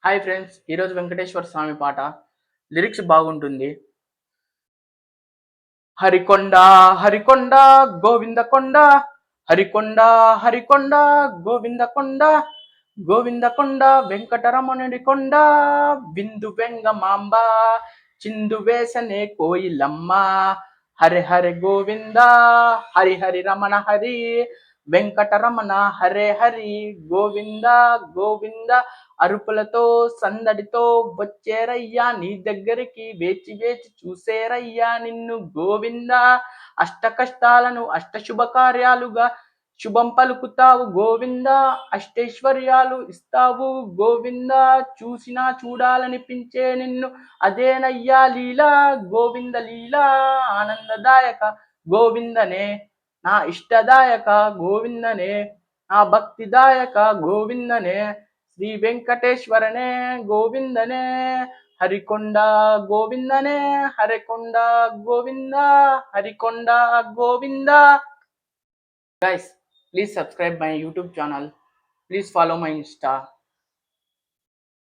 Hi friends! ఈరోజు వెంకటేశ్వర స్వామి పాట. Lyrics బాగుంటుంది. హరికొండ హరికొండ గోవింద కొండ, హరికొండ హరికొండ గోవింద కొండ, గోవింద కొండ వెంకటరమణుడి కొండ, బిందు వెంగమాంబ చిందు వేసనే కోయిలమ్మ. హరి హరి గోవింద, హరి హరి రమణ హరి, వెంకటరమణ హరే హరి, గోవింద గోవింద అరుపులతో సందడితో వచ్చేరయ్యా నీ దగ్గరికి, వేచి వేచి చూసేరయ్యా నిన్ను గోవింద. అష్ట కష్టాలను అష్ట శుభకార్యాలుగా శుభం పలుకుతావు గోవింద, అష్టైశ్వర్యాలు ఇస్తావు గోవింద, చూసినా చూడాలనిపించే నిన్ను అదేనయ్యా లీలా, గోవింద లీలా ఆనందదాయక గోవిందనే, నా ఇష్టదాయక గోవిందనే, నా భక్తిదాయక గోవిందనే, Shri వెంకటేశ్వరనే గోవిందనే, హరికొండ గోవిందనే, హరికొండ Govinda, హరికొండ Govinda. Guys, please subscribe my YouTube channel. Please follow my Insta.